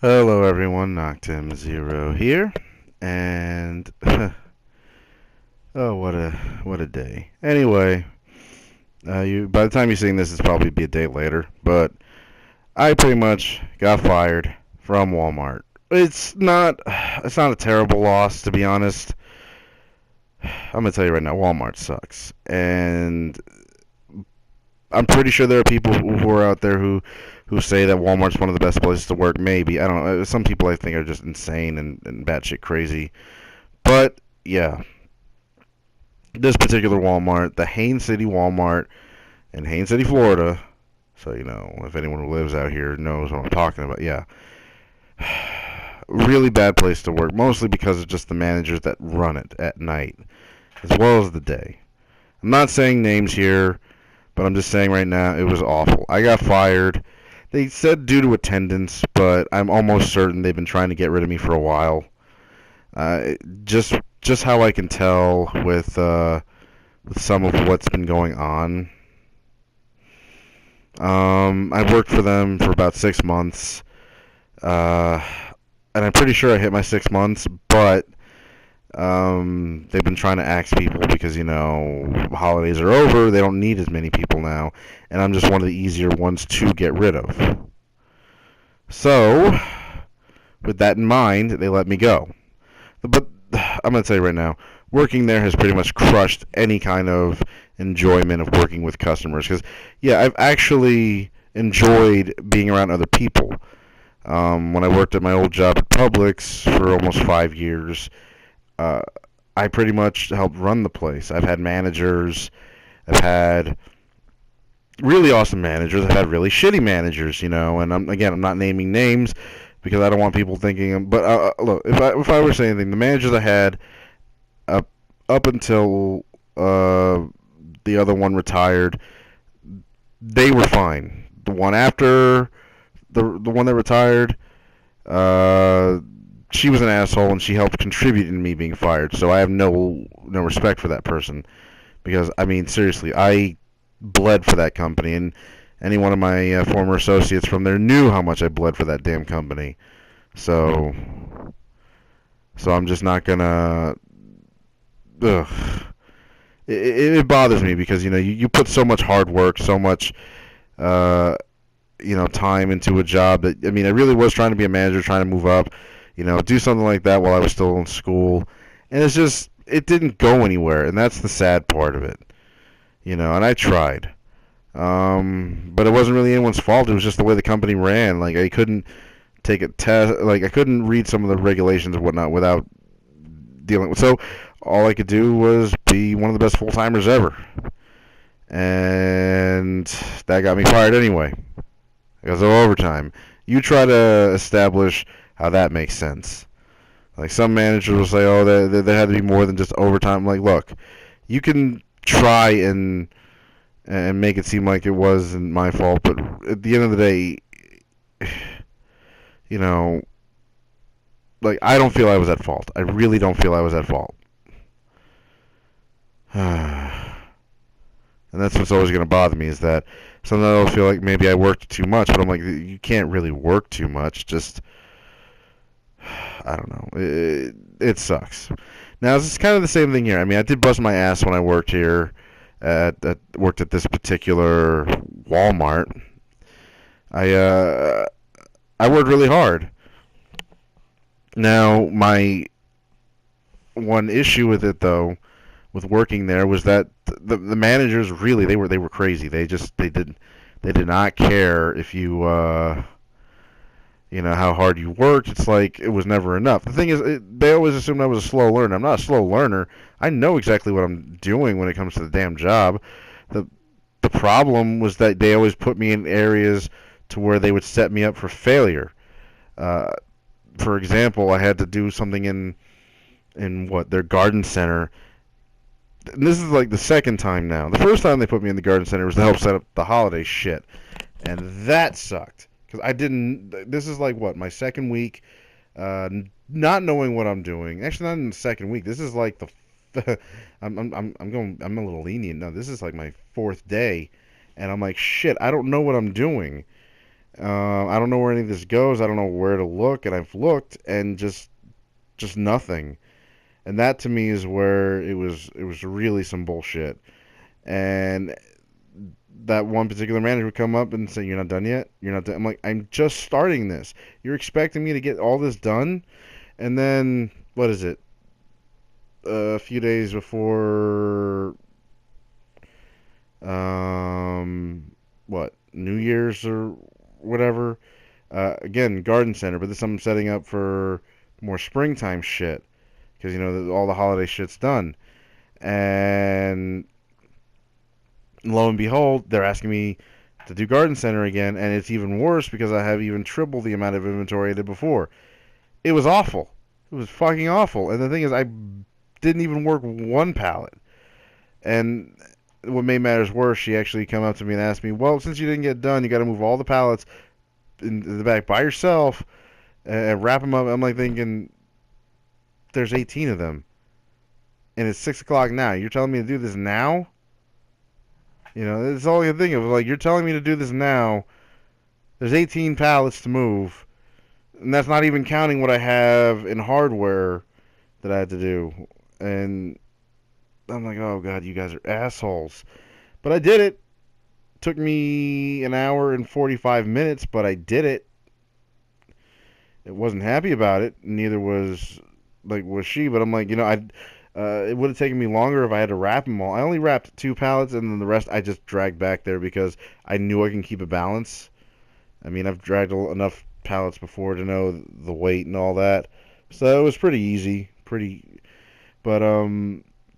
Hello everyone, Noctim0 here, and oh what a day. Anyway, you by the time you're seeing this, it's probably be a day later, but I pretty much got fired from Walmart. It's not a terrible loss, to be honest. I'm gonna tell you right now, Walmart sucks, and I'm pretty sure there are people who are out there who say that Walmart's one of the best places to work. Maybe, I don't know. Some people I think are just insane and batshit crazy. But yeah, this particular Walmart, the Haines City Walmart in Haines City, Florida. So if anyone who lives out here knows what I'm talking about. Yeah, really bad place to work, mostly because of just the managers that run it at night as well as the day. I'm not saying names here, but I'm just saying right now it was awful. I got fired. They said due to attendance, but I'm almost certain they've been trying to get rid of me for a while. Uh, just how I can tell with some of what's been going on. I worked for them for about 6 months, uh, and I'm pretty sure I hit my 6 months, but they've been trying to axe people because holidays are over. They don't need as many people now, and I'm just one of the easier ones to get rid of. So, with that in mind, they let me go. But I'm going to tell you right now, working there has pretty much crushed any kind of enjoyment of working with customers. Because, yeah, I've actually enjoyed being around other people. When I worked at my old job at Publix for almost 5 years, uh, I pretty much helped run the place. I've had managers, I've had really awesome managers, I've had really shitty managers, and I'm not naming names because I don't want people thinking. But look, if I were saying anything, the managers I had up up until the other one retired, they were fine. The one after the one that retired, uh, she was an asshole and she helped contribute in me being fired. So I have no respect for that person because I mean seriously, I bled for that company, and any one of my former associates from there knew how much I bled for that damn company. So I'm just not gonna. Ugh. It bothers me because you put so much hard work, so much uh, time into a job that I really was trying to be a manager, trying to move up, do something like that while I was still in school, and it didn't go anywhere, and that's the sad part of it, and I tried. But it wasn't really anyone's fault. It was just the way the company ran. Like I couldn't take a test. Like I couldn't read some of the regulations and whatnot without dealing with. So all I could do was be one of the best full timers ever, and that got me fired anyway because of overtime. You try to establish how that makes sense. Like some managers will say, "Oh, there had to be more than just overtime." I'm like, look, you can try and make it seem like it wasn't my fault, but at the end of the day, you know, like I don't feel I was at fault. I really don't feel I was at fault. And that's what's always going to bother me is that sometimes I'll feel like maybe I worked too much, but I'm like, you can't really work too much. Just, I don't know. It sucks. Now, it's kind of the same thing here. I did bust my ass when I worked here worked at this particular Walmart. I uh, I worked really hard. Now, my one issue with it though, with working there, was that the managers really they were crazy. They did not care if you how hard you worked. It's like it was never enough. The thing is, they always assumed I was a slow learner. I'm not a slow learner. I know exactly what I'm doing when it comes to the damn job. The the problem was that they always put me in areas to where they would set me up for failure. Uh, for example, I had to do something in what their garden center. And this is like the second time now. The first time they put me in the garden center was to help set up the holiday shit, and that sucked because I didn't. This is like what, my second week, not knowing what I'm doing. Actually, not in the second week. This is like the. I'm going. I'm a little lenient now. This is like my fourth day, and I'm like, shit. I don't know what I'm doing. I don't know where any of this goes. I don't know where to look, and I've looked, and just nothing. And that to me is where it was really some bullshit. And that one particular manager would come up and say, "You're not done yet. You're not done." I'm like, "I'm just starting this. You're expecting me to get all this done?" And then what is it? A few days before what, New Year's or whatever. Again, garden center, but this I'm setting up for more springtime shit because all the holiday shit's done. And lo and behold, they're asking me to do garden center again, and it's even worse because I have even triple the amount of inventory I did before. It was awful. It was fucking awful. And the thing is, I didn't even work one pallet. And what made matters worse, she actually come up to me and asked me, "Well, since you didn't get done, you got to move all the pallets in the back by yourself and wrap them up." I'm like thinking, there's 18 of them, and it's 6 o'clock now. You're telling me to do this now? It's all I can think of. Like, you're telling me to do this now. There's 18 pallets to move, and that's not even counting what I have in hardware that I had to do. And I'm like, oh god, you guys are assholes. But I did it. Took me an hour and 45 minutes, but I did it. It wasn't happy about it. Neither was she. But I'm like, it would have taken me longer if I had to wrap them all. I only wrapped 2 pallets, and then the rest I just dragged back there because I knew I can keep a balance. I mean, I've dragged enough pallets before to know the weight and all that, so it was pretty easy. But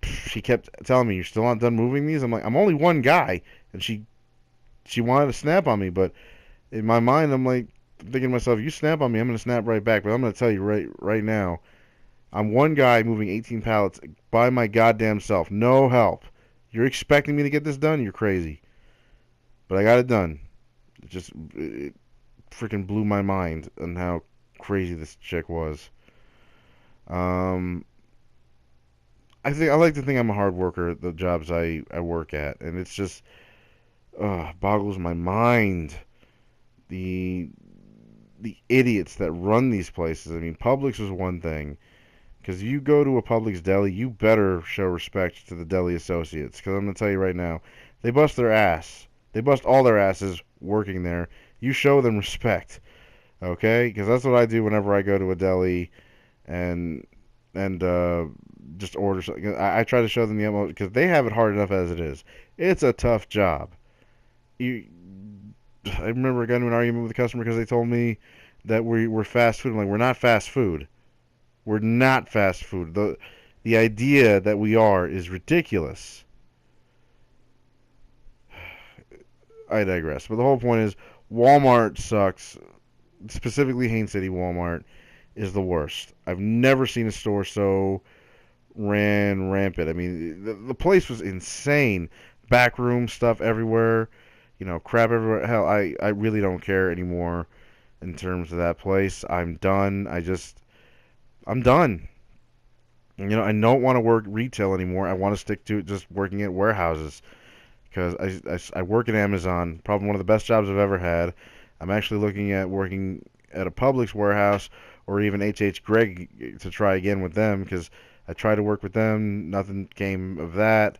she kept telling me, "You're still not done moving these." I'm like, "I'm only one guy," and she wanted to snap on me, but in my mind, I'm like thinking to myself, "You snap on me, I'm gonna snap right back." But I'm gonna tell you right now, I'm one guy moving 18 pallets by my goddamn self, no help. You're expecting me to get this done? You're crazy. But I got it done. It freaking blew my mind on how crazy this chick was. Um, I like to think I'm a hard worker at the jobs I work at, and it's just boggles my mind the the idiots that run these places. I mean, Publix is one thing. Because you go to a Publix deli, you better show respect to the deli associates. Because I'm going to tell you right now, they bust their ass. They bust all their asses working there. You show them respect, okay? Because that's what I do whenever I go to a deli and just order something. I try to show them the utmost because they have it hard enough as it is. It's a tough job. You, I remember I got into an argument with a customer because they told me that we're fast food. I'm like, we're not fast food. We're not fast food. The idea that we are is ridiculous. I digress. But the whole point is Walmart sucks. Specifically Haines City Walmart is the worst. I've never seen a store so ran rampant. I mean, the place was insane. Backroom stuff everywhere. Crap everywhere. Hell, I really don't care anymore in terms of that place. I'm done. I'm done. I don't want to work retail anymore. I want to stick to just working at warehouses because I work at Amazon, probably one of the best jobs I've ever had. I'm actually looking at working at a Publix warehouse or even H.H. Gregg to try again with them because I tried to work with them. Nothing came of that.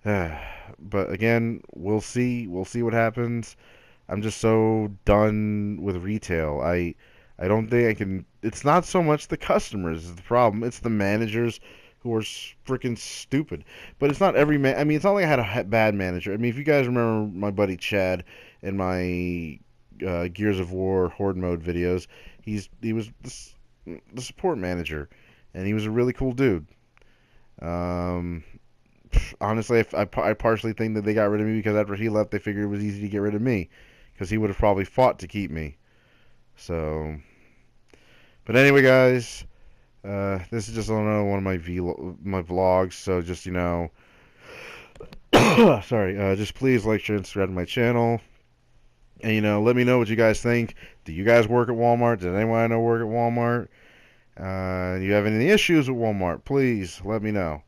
But again, we'll see. We'll see what happens. I'm just so done with retail. I don't think I can. It's not so much the customers is the problem. It's the managers who are freaking stupid. But it's not every man. I mean, it's not like I had a bad manager. I mean, if you guys remember my buddy Chad in my Gears of War Horde mode videos, he was the support manager, and he was a really cool dude. Um, Honestly, I partially think that they got rid of me because after he left, they figured it was easy to get rid of me because he would have probably fought to keep me. So. But anyway, guys, this is just another one of my vlogs. So just sorry. Just please like, share, and subscribe to my channel, and let me know what you guys think. Do you guys work at Walmart? Does anyone I know work at Walmart? Do you have any issues with Walmart? Please let me know.